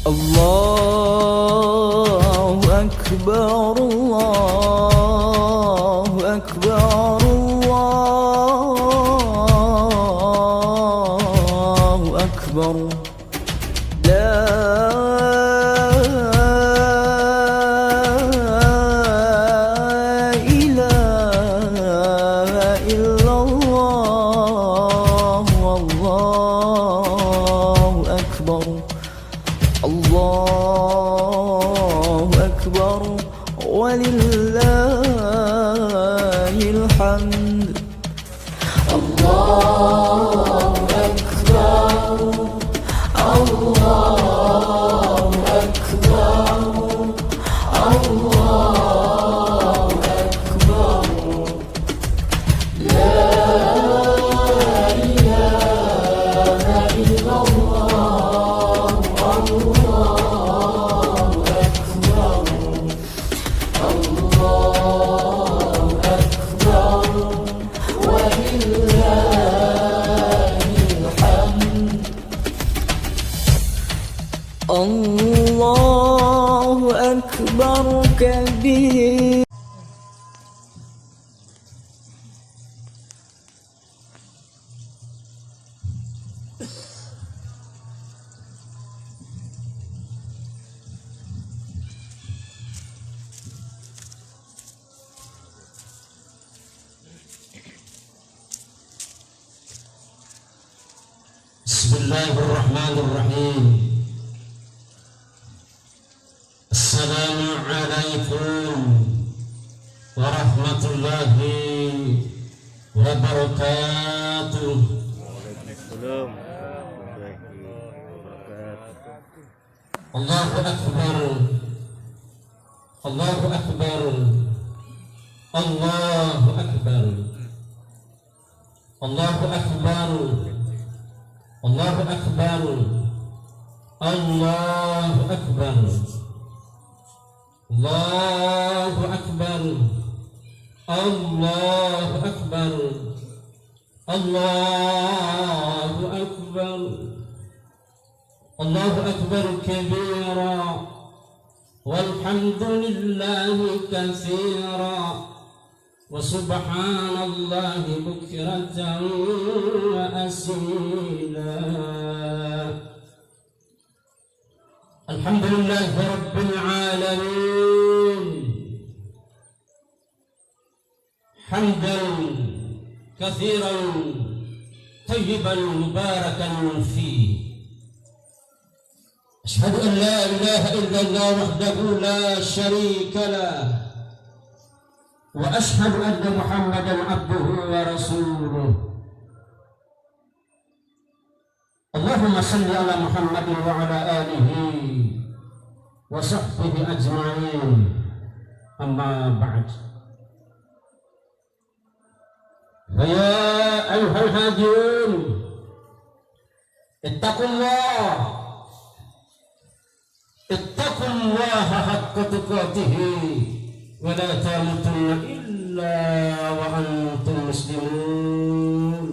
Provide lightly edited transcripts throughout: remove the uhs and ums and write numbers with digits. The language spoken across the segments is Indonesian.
الله أكبر الله أكبر الله أكبر لا إله إلا الله والله أكبر الله أكبر ولله الحمد الله أكبر الله أكبر الله أكبر لا إله إلا الله الله أكبر الله أكبر ولله الحمد الله أكبر كبير. Bismillahirrahmanirrahim. Assalamualaikum warahmatullahi wabarakatuh. Waalaikumsalam warahmatullahi wabarakatuh. Allahu akbar. Allahu akbar. Allahu akbar. Allahu akbar. Allahu akbar. Allahu akbar. Allahu akbar. Allahu akbar. Allahu akbar. Allahu akbar kabira walhamdulillahi katsira wa subhanallahi bukratan wa asila. Alhamdulillahi rabbil alamin hamdan katsiran tayyiban mubarakan fihi. أشهد أن لا إله إلا الله وحده لا شريك له وأشهد أن محمدا عبده ورسوله. اللهم صل على محمد وعلى آله وصحبه أجمعين. أما بعد، فيا أيها الهاديون اتقوا الله اتقوا الله حق تقاته ولا تموتن إلا وأنتم مسلمون.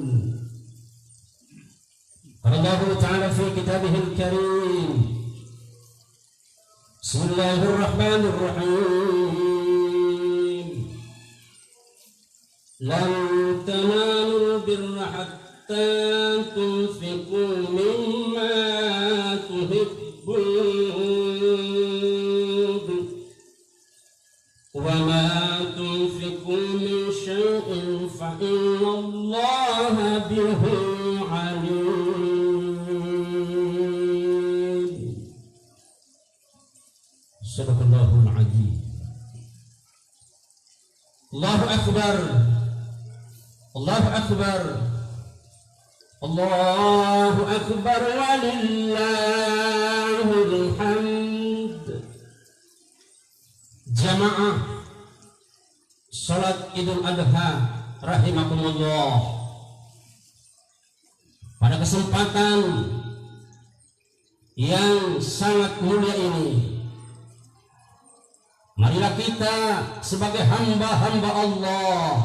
قال الله تعالى في كتابه الكريم: بسم الله الرحمن الرحيم. لن تنالوا البر حتى تنفقوا مما تحبون وما تنفقوا من شيء فإن الله به عليم. صدق الله العظيم. الله أكبر. الله أكبر. الله أكبر ولله الحمد. Jamaah salat Idul Adha rahimakumullah. Pada kesempatan yang sangat mulia ini, marilah kita sebagai hamba-hamba Allah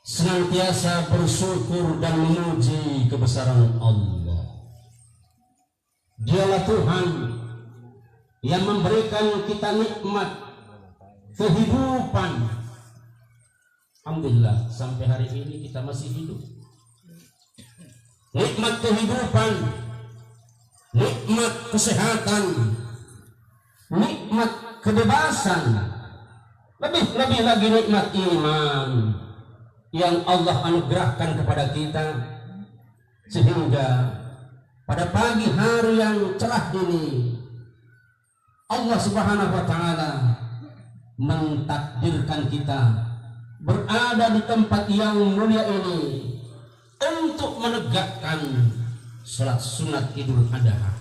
senantiasa bersyukur dan memuji kebesaran Allah. Dialah Tuhan yang memberikan kita nikmat kehidupan. Alhamdulillah sampai hari ini kita masih hidup. Nikmat kehidupan, nikmat kesehatan, nikmat kebebasan, lebih lagi nikmat iman yang Allah anugerahkan kepada kita, sehingga pada pagi hari yang cerah ini Allah Subhanahu wa taala mentakdirkan kita berada di tempat yang mulia ini untuk menegakkan salat sunat Idul Adha.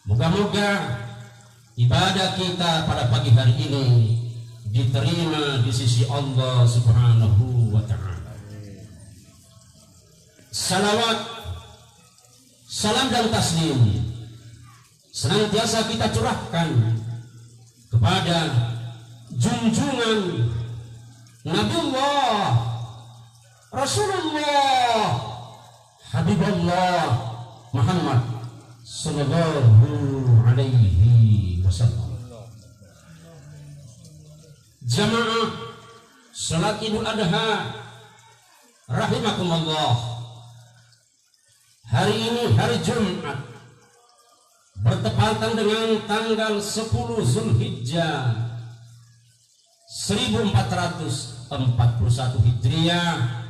Moga-moga ibadah kita pada pagi hari ini diterima di sisi Allah Subhanahu wa taala. Salawat, salam dan taslim senantiasa kita curahkan kepada junjungan Nabiullah Rasulullah Habibullah Muhammad sallallahu alaihi wasallam. Jamaah salat Idul Adha rahimakumullah, hari ini hari Jumat bertepatan dengan tanggal 10 Zulhijjah 1441 Hijriah.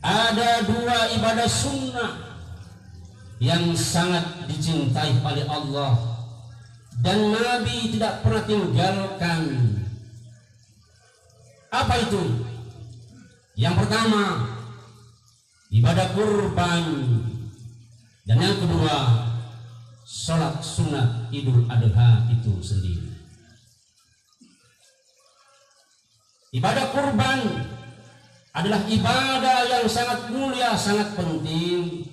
Ada dua ibadah sunnah yang sangat dicintai oleh Allah dan Nabi tidak pernah tinggalkan. Apa itu? Yang pertama, ibadah kurban, dan yang kedua, sholat sunat Idul Adha itu sendiri. Ibadah kurban adalah ibadah yang sangat mulia, sangat penting.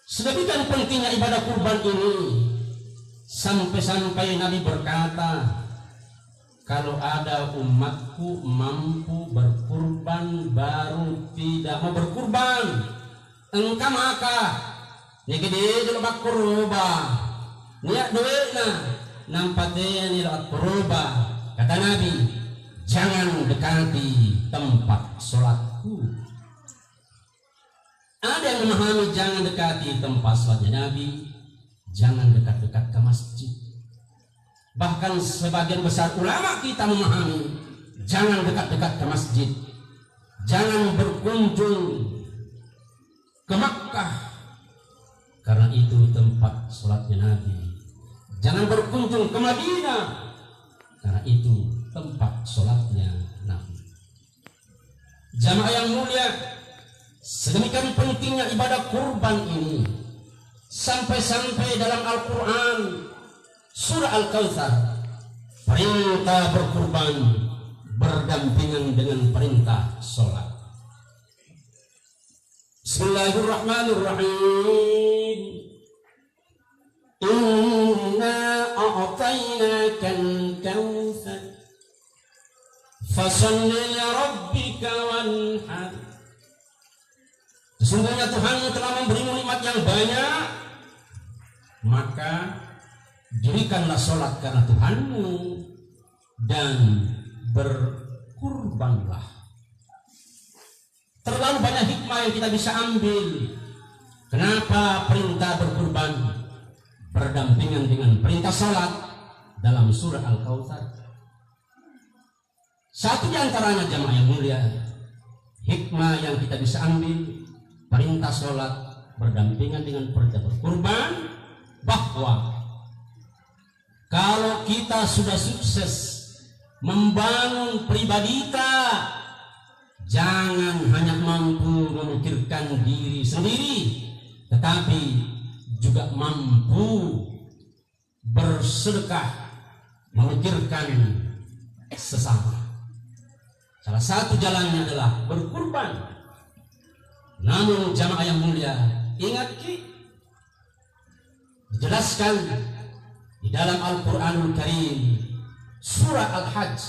Sedemikian pentingnya ibadah kurban ini, sampai-sampai Nabi berkata, kalau ada umatku mampu berkurban baru tidak mau berkurban, engkau maka gede dulu bak kurba niat duitnya nampatnya ni lewat kurba. Kata Nabi, jangan dekati tempat sholatku. Ada yang memahami jangan dekati tempat sholatnya Nabi, jangan dekat-dekat ke masjid. Bahkan sebagian besar ulama kita memahami jangan dekat-dekat ke masjid, jangan berkunjung ke Makkah karena itu tempat sholatnya Nabi. Jangan berkunjung ke Madinah karena itu tempat sholatnya Nabi. Jamaah yang mulia, sedemikian pentingnya ibadah kurban ini, sampai-sampai dalam Al-Quran surah Al-Kautsar perintah berkurban berdampingan dengan perintah sholat. Bismillahirrahmanirrahim. Inna a'tainakal kautsar fasholli li rabbika wanhar. Sesungguhnya Tuhan telah memberimu nikmat yang banyak, maka dirikanlah sholat karena Tuhanmu dan berkurbanlah. Terlalu banyak hikmah yang kita bisa ambil. Kenapa perintah berkurban berdampingan dengan perintah sholat dalam surah Al-Kautsar? Satu di antaranya jamaah yang mulia, hikmah yang kita bisa ambil perintah sholat berdampingan dengan perintah berkurban, bahwa kalau kita sudah sukses membangun pribadi kita, jangan hanya mampu memikirkan diri sendiri, tetapi juga mampu bersedekah, memikirkan sesama. Salah satu jalannya adalah berkurban. Namun jamaah yang mulia, ingat dijelaskan di dalam Al-Quranul Karim surah Al-Hajj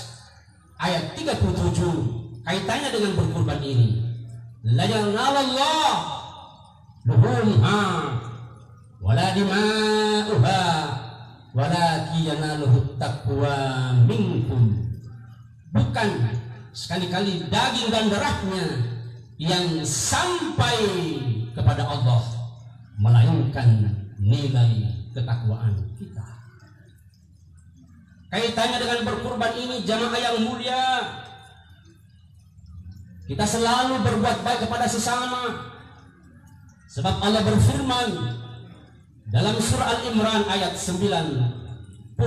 ayat 37 kaitannya dengan berkurban ini. La yanalallah luhumha wala dima'uha walakin yanaluhu taqwa minkum. Bukan sekali-kali daging dan darahnya yang sampai kepada Allah, melainkan nilai ketakwaan kita. Kaitannya dengan berkurban ini jamaah yang mulia, kita selalu berbuat baik kepada sesama. Sebab Allah berfirman dalam surah Al-Imran ayat 92,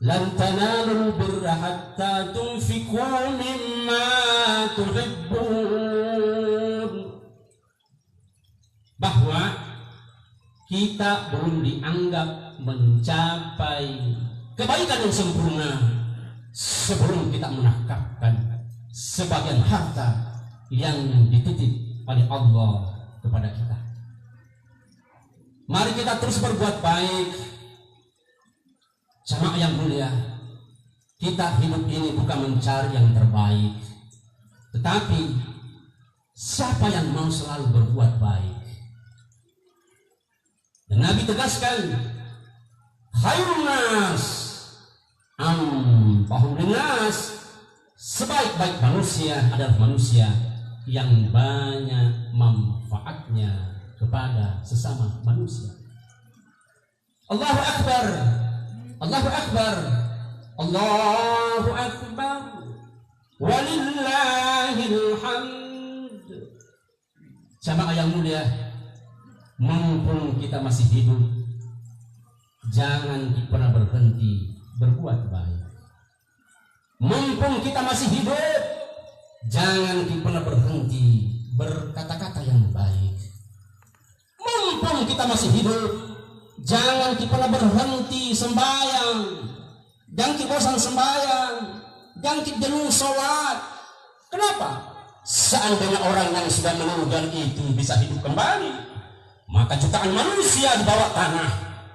lan tanalul birra hatta tunfiqu mimma tuhibbun, bahwa kita belum dianggap mencapai kebaikan yang sempurna sebelum kita menafkahkan sebagian harta yang dititip oleh Allah kepada kita. Mari kita terus berbuat baik. Jamaah yang mulia, kita hidup ini bukan mencari yang terbaik, tetapi siapa yang mau selalu berbuat baik. Dan Nabi tegaskan, khairun nas anfa'uhum linnas, sebaik-baik manusia adalah manusia yang banyak manfaatnya kepada sesama manusia. Allahu Akbar, Allahu Akbar, Allahu Akbar, walillahil hamd. Jamaah yang mulia, mumpung kita masih hidup, jangan pernah berhenti berbuat baik. Mumpung kita masih hidup, jangan pernah berhenti berkata-kata yang baik. Mumpung kita masih hidup, jangan pernah berhenti sembahyang. Jangan bosan sembahyang, jangan jenuh sholat. Kenapa? Seandainya orang yang sudah meninggal itu bisa hidup kembali, maka jutaan manusia di bawah tanah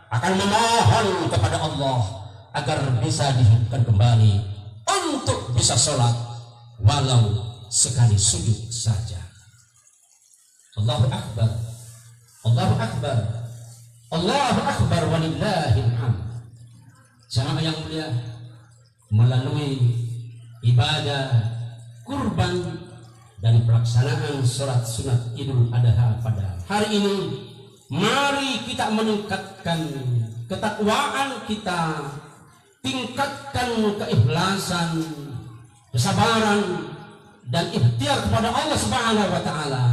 akan memohon kepada Allah agar bisa dihidupkan kembali untuk bisa sholat walau sekali sujud saja. Allahu Akbar, Allahu Akbar, Allahu Akbar, walillahil hamd. Jamaah yang mulia, melalui ibadah kurban dan pelaksanaan sholat sunat Idul Adha pada hari ini, mari kita meningkatkan ketakwaan kita, tingkatkan keikhlasan, kesabaran dan ikhtiar kepada Allah Subhanahu wa taala,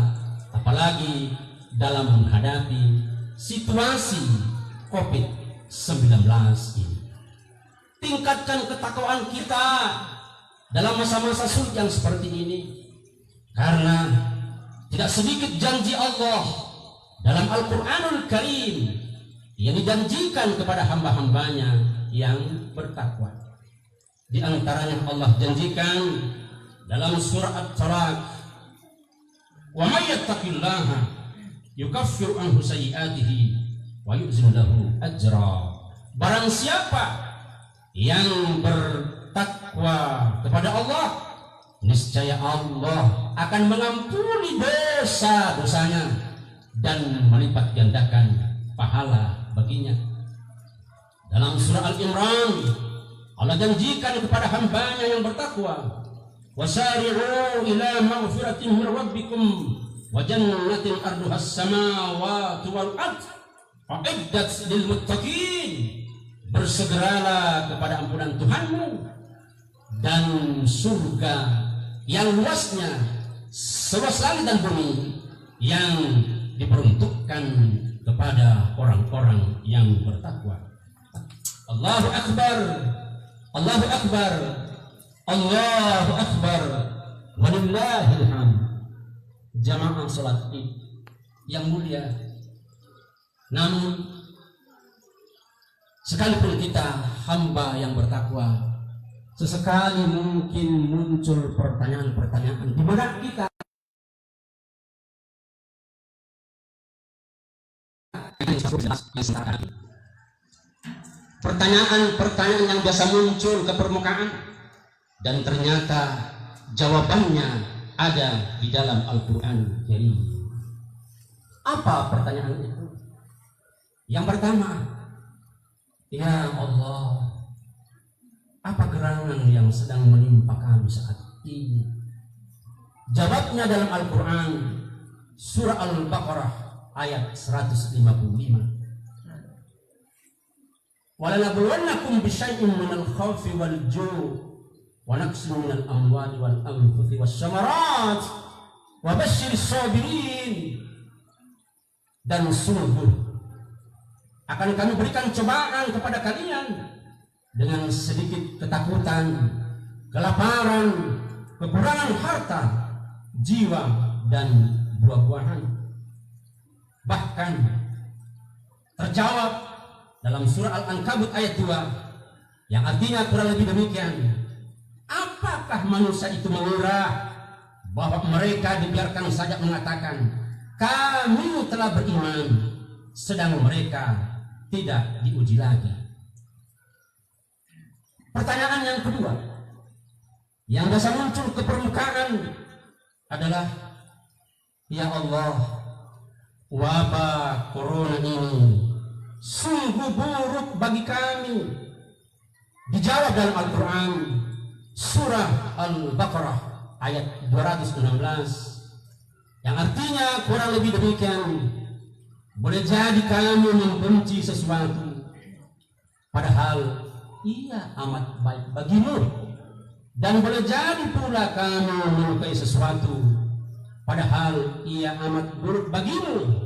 apalagi dalam menghadapi situasi COVID-19 ini. Tingkatkan ketakwaan kita dalam masa-masa sulit yang seperti ini, karena tidak sedikit janji Allah dalam Al-Quranul Karim yang dijanjikan kepada hamba-hambanya yang bertakwa. Di antaranya Allah janjikan dalam surah At-Talaq, wa may yattaqillaha yukaffiru anhu sayyi'atihi wa yu'zim lahu ajra. Barang siapa yang bertakwa kepada Allah, niscaya Allah akan mengampuni dosa-dosanya dan melipat gandakan pahala baginya. Dalam surah Al-Imran, Allah janjikan kepada hambanya yang bertakwa, wasari'u ila maghfiratin min rabbikum wa jannatin arduhas samawati wal ard a'iddat lil muttaqin. Bersegeralah kepada ampunan Tuhanmu dan surga yang luasnya seluas langit dan bumi yang diperuntukkan kepada orang-orang yang bertakwa. Allahu Akbar, Allahu Akbar, Allahu Akbar, walillahil hamd. Jamaah salat Id yang mulia, namun sekalipun kita hamba yang bertakwa, sesekali mungkin muncul pertanyaan-pertanyaan di benak kita. Pertanyaan-pertanyaan yang biasa muncul ke permukaan, dan ternyata jawabannya ada di dalam Al-Quran. Jadi Apa pertanyaan itu? Yang pertama, ya Allah, apa gerangan yang sedang menimpa kami saat ini? Jawabnya dalam Al-Quran, surah Al-Baqarah ayat 155. وَلَنَبْلُوَنَّكُمْ بِشَيْءٍ مِنَ الْخَوْفِ وَالْجُوعِ وَنَقْصٍ مِنَ الْأَمْوَالِ وَالْأَنْفُسِ وَالثَّمَرَاتِ وَبَشِّرِ الصَّابِرِينَ. Dan sungguh akan kami berikan cobaan kepada kalian dengan sedikit ketakutan, kelaparan, kekurangan harta, jiwa, dan buah-buahan. Bahkan terjawab dalam surah Al-Ankabut ayat 2 yang artinya kurang lebih demikian. Apakah manusia itu mengira bahwa mereka dibiarkan saja mengatakan kami telah beriman, sedang mereka tidak diuji lagi? Pertanyaan yang kedua yang bisa muncul ke permukaan adalah, ya Allah, wabah corona ini sungguh buruk bagi kami. Dijawab dalam Al-Quran, surah Al-Baqarah ayat 216 yang artinya kurang lebih demikian. Boleh jadi kamu membenci sesuatu, padahal ia amat baik bagimu, dan boleh jadi pula kamu menyukai sesuatu, padahal ia amat buruk bagimu.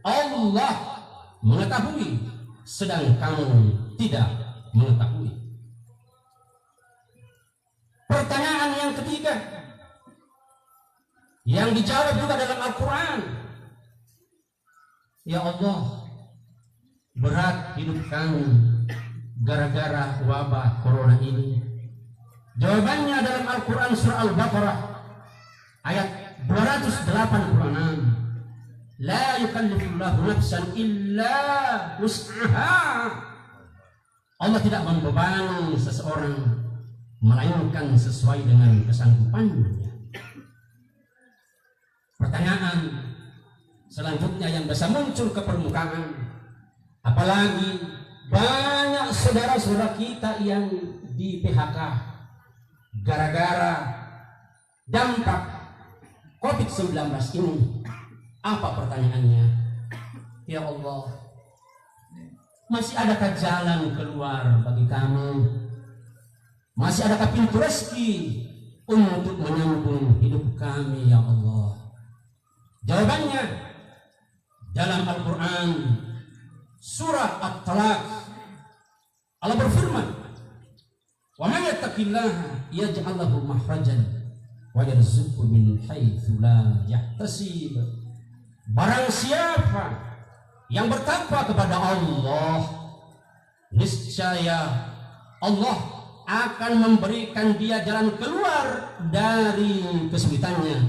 Allah mengetahui, sedang kamu tidak mengetahui. Pertanyaan yang ketiga yang dijawab juga dalam Al-Quran, ya Allah, berat hidup kami gara-gara wabah corona ini. Jawabannya dalam Al-Quran surah Al-Baqarah ayat 286. La yukallifullahu nafsan illa wus'aha. Allah tidak membebani seseorang melainkan sesuai dengan kesanggupannya. Pertanyaan selanjutnya yang bisa muncul ke permukaan, apalagi banyak saudara-saudara kita yang di PHK gara-gara dampak COVID-19 ini. Apa pertanyaannya? Ya Allah, masih adakah jalan keluar bagi kami? Masih adakah pintu rezeki untuk menyambung hidup kami, ya Allah? Jawabannya dalam Al-Quran surah At-Talaq. Allah berfirman, "Wa may yattaqillaha yaj'al lahu makhrajan wa yarzuqhu min haitsu la yahtasib." Barang siapa yang bertakwa kepada Allah, niscaya Allah akan memberikan dia jalan keluar dari kesulitannya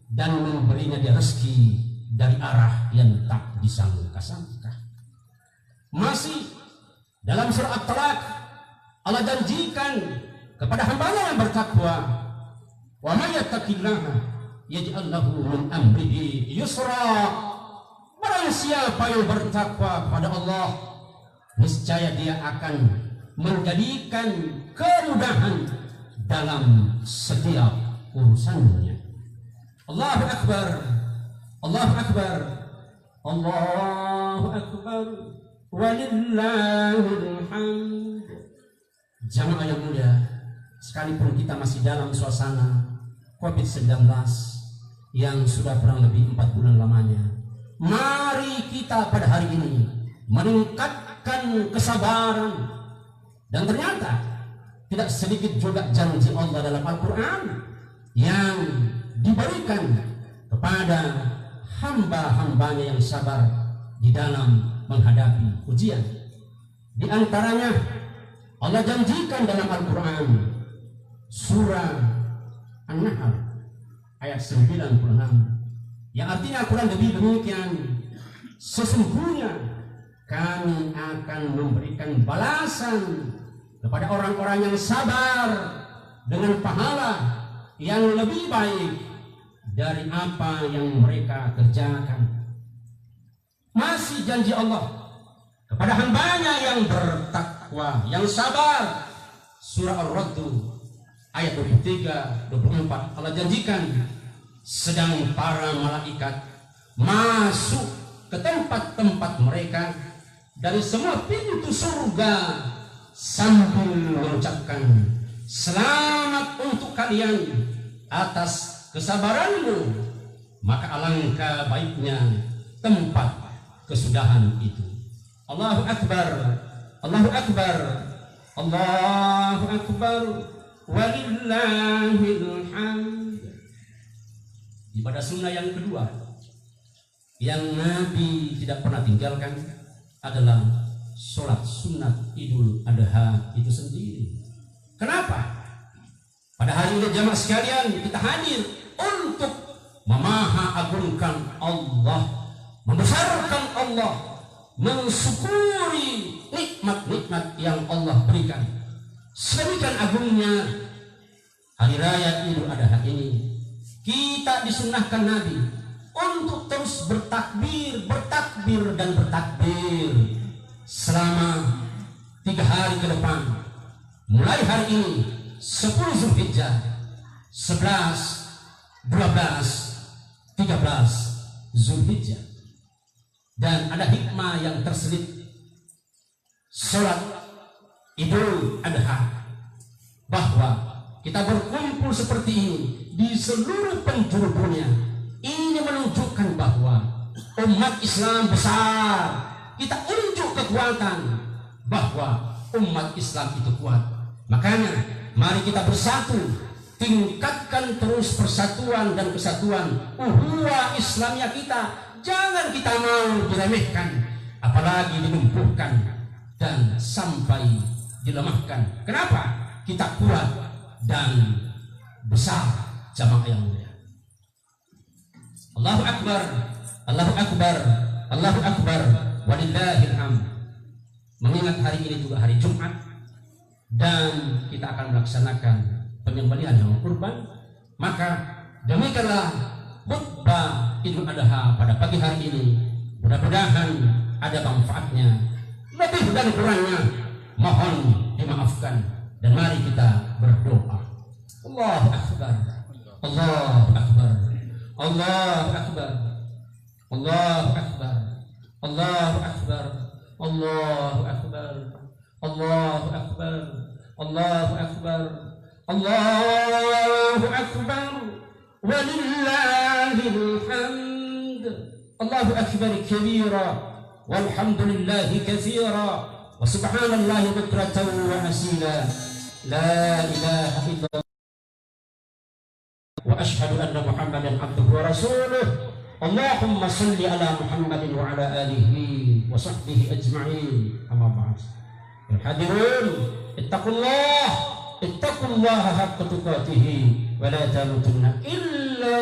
dan memberinya dia rezeki dari arah yang tak disangka-sangka. Masih dalam surah At-Talaq, Allah janjikan kepada hamba-Nya yang bertakwa, "Wa may yattaqillaha yaj'al lahu min amrihi yusra." Barang siapa yang bertakwa kepada Allah, niscaya dia akan menjadikan kemudahan dalam setiap urusannya. Allahu Akbar, Allahu Akbar, Allahu Akbar, walillahil hamd. Jamaah yang mulia, sekalipun kita masih dalam suasana COVID-19 yang sudah kurang lebih 4 bulan lamanya, mari kita pada hari ini meningkatkan kesabaran. Dan ternyata tidak sedikit juga janji Allah dalam Al-Quran yang diberikan kepada hamba-hambanya yang sabar di dalam menghadapi ujian. Di antaranya Allah janjikan dalam Al-Quran surah An-Nahl ayat 96 yang artinya kurang lebih demikian, sesungguhnya kami akan memberikan balasan kepada orang-orang yang sabar dengan pahala yang lebih baik dari apa yang mereka kerjakan. Masih janji Allah kepada hambanya yang bertakwa, yang sabar. Surah Ar-Radd ayat 23, 24, Allah janjikan sedang para malaikat masuk ke tempat-tempat mereka dari semua pintu surga sambil mengucapkan, selamat untuk kalian atas kesabaranmu. Maka alangkah baiknya tempat kesudahan itu. Allahu Akbar, Allahu Akbar, Allahu Akbar, walillahil hamd. Ibadah sunnah yang kedua yang Nabi tidak pernah tinggalkan adalah sholat sunat Idul Adha itu sendiri. Kenapa? Pada hari ini jamaah sekalian kita hadir untuk memaha-agungkan Allah, membesarkan Allah, mensyukuri nikmat-nikmat yang Allah berikan. Sedemikian agungnya hari raya Idul Adha ini, kita disunahkan Nabi untuk terus bertakbir, bertakbir dan bertakbir selama 3 hari ke depan. Mulai hari ini 10 Zulhijjah, 11, 12, 13 Zulhijjah. Dan ada hikmah yang terselip sholat Idul Adha, bahwa kita berkumpul seperti ini di seluruh penjuru dunia. Ini menunjukkan bahwa umat Islam besar. Kita unjuk kekuatan bahwa umat Islam itu kuat. Makanya mari kita bersatu, tingkatkan terus persatuan dan kesatuan ukhuwah Islamiyah kita. Jangan kita mau diremehkan, apalagi dilumpuhkan dan sampai dilemahkan. Kenapa? Kita kuat dan besar, jamaah yang mulia. Allahu Akbar, Allahu Akbar, Allahu Akbar, walillahil hamd. Mengingat hari ini juga hari Jumat dan kita akan melaksanakan penyembelihan hewan kurban, maka demikianlah khutbah Idul Adha pada pagi hari ini. Mudah-mudahan ada manfaatnya. Lebih dan kurangnya mohon dimaafkan, dan mari kita berdoa. Allahu Akbar, Allahu Akbar, Allahu Akbar, Allahu Akbar, Allahu Akbar, Allahu Akbar, Allahu Akbar, Allahu Akbar, Allahu Akbar, walillahil hamd. Allahu Akbar kabira, walhamdulillahi katsira, wa subhanallahi bukratan wa asila. La ilaha illallah wa asyhadu anna Muhammadan abduhu wa rasuluh. Allahumma salli ala Muhammadin wa ala alihi wa sahbihi ajma'in. Amma ba'd. Al-hadirun, ittaqullah, ittaqullaha haqqa tuqatih wa la tamutunna illa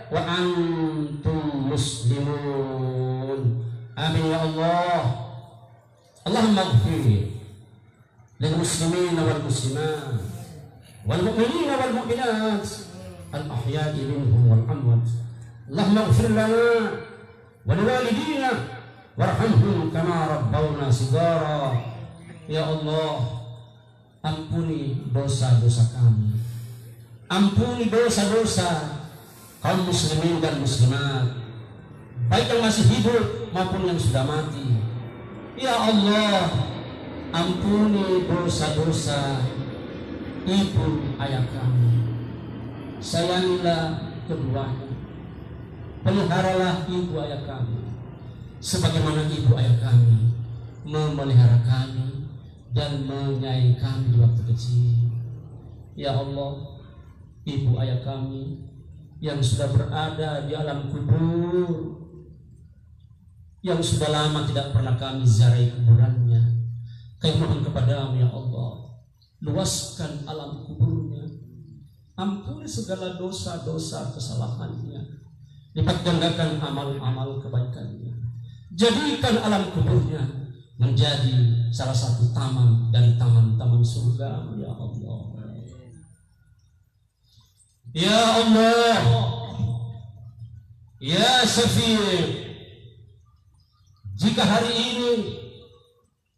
wa antum muslimun. Amin ya Allah. Allahumma ighfir lil muslimin wal muslimat wal mu'minin wal mu'minat al ahya'i minhum wal amwat. Allahumma ighfir lana wa liwalidina warhamhum kama rabbawna sigara. Ya Allah, ampuni dosa-dosa kami, ampuni dosa-dosa kaum muslimin dan muslimat, baik yang masih hidup maupun yang sudah mati. Ya Allah, ampuni dosa-dosa ibu ayah kami, sayangilah keduanya, peliharalah ibu ayah kami sebagaimana ibu ayah kami memelihara kami dan menyayangi kami di waktu kecil. Ya Allah, ibu ayah kami yang sudah berada di alam kubur, yang sudah lama tidak pernah kami ziarahi kuburannya, kami mohon kepadamu ya Allah, luaskan alam kuburnya, ampuni segala dosa-dosa kesalahannya, lipat gandakan amal-amal kebaikannya, jadikan alam kuburnya menjadi salah satu taman dari taman-taman surga ya Allah. Ya Allah, ya Syafi', jika hari ini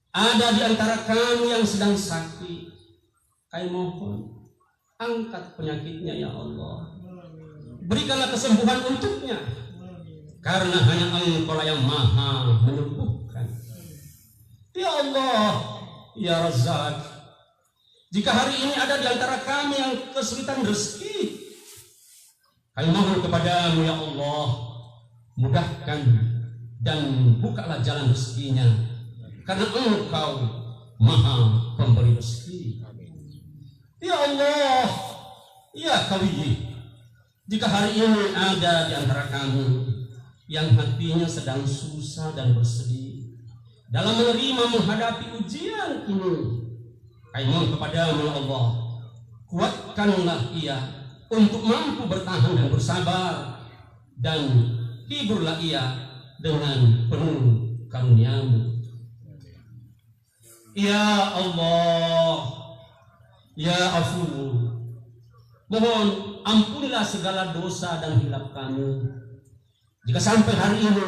ada di antara kami yang sedang sakit, kami mohon angkat penyakitnya ya Allah, berikanlah kesembuhan untuknya, karena hanya Engkau yang maha menyembuhkan. Ya Allah, ya Razzaq, jika hari ini ada di antara kami yang kesulitan rezeki, kami mohon kepadamu ya Allah, mudahkan dan bukalah jalan rezekinya, karena Engkau maha pemberi rezeki. Ya Allah, ya Qawi, jika hari ini ada di antara kami yang hatinya sedang susah dan bersedih dalam menerima menghadapi ujian ini, kami mohon kepadamu ya Allah, kuatkanlah ia untuk mampu bertahan dan bersabar, dan hiburlah ia dengan penuh karunia-Mu. Ya Allah, ya Afu, mohon ampunilah segala dosa dan hilaf kami. Jika sampai hari ini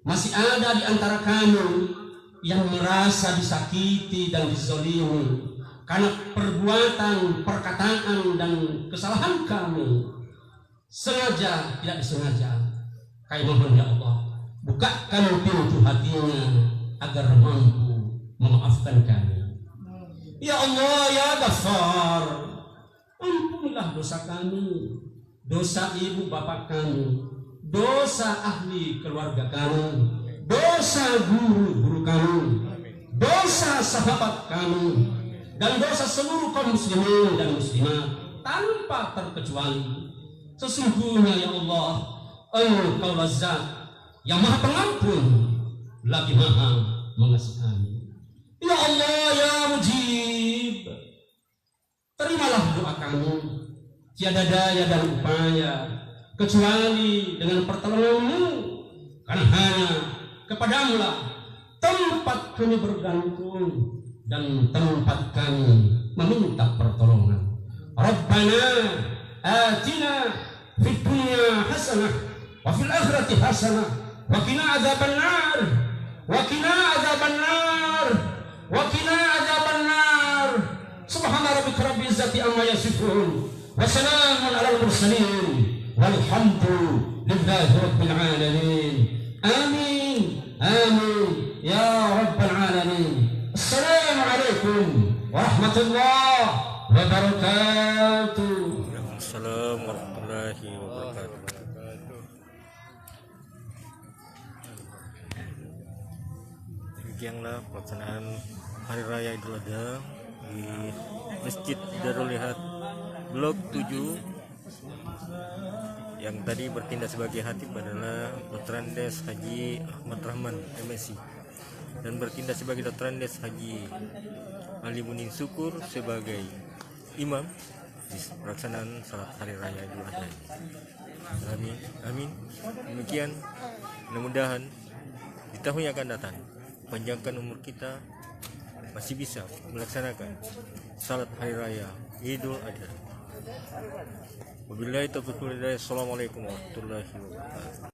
masih ada di antara kami yang merasa disakiti dan dizolimi karena perbuatan, perkataan, dan kesalahan kami, sengaja tidak disengaja, kami mohon ya Allah, bukakan pintu hatinya agar mampu memaafkan kami. Ya Allah, ya Ghaffar, ampunilah dosa kami, dosa ibu bapak kami, dosa ahli keluarga kami, dosa guru-guru kami, dosa sahabat kami, dan dosa seluruh kaum muslimin dan muslimat tanpa terkecuali. Sesungguhnya ya Allah, Engkau Razzaq yang maha pengampun lagi maha mengasihani. Ya Allah, ya Mujib, terimalah doa kami. Tiada daya dan upaya kecuali dengan pertolongan-Mu, karena hanya kepadamu lah tempat kami bergantung dan tempat kami meminta pertolongan. Rabbana atina fid dunya hasanah wa fil akhirati hasanah wa qina adzabannar wa qina adzabannar wa qina adzabannar. Subhana rabbika rabbil izzati amma yasifun wa salamun alal mursalin walhamdulillahi rabbil alamin. Amin amin ya rabbal alamin. Assalamualaikum warahmatullahi wabarakatuh. Assalamualaikum warahmatullahi wabarakatuh. Demikianlah pelaksanaan Hari Raya Idul Adha di Masjid Darul Lihat Blok 7. Yang tadi bertindak sebagai khatib adalah Dr. Andes Haji Ahmad Rahman MSc, dan bertindak sebagai Dr. Andes Haji Ali Munin Syukur sebagai imam di pelaksanaan salat Hari Raya Idul Adha. Amin amin. Demikian, mudah-mudahan di tahun yang akan datang panjangkan umur kita masih bisa melaksanakan salat Hari Raya Idul Adha. Wabillahi taufiq wal hidayah. Assalamualaikum warahmatullahi wabarakatuh.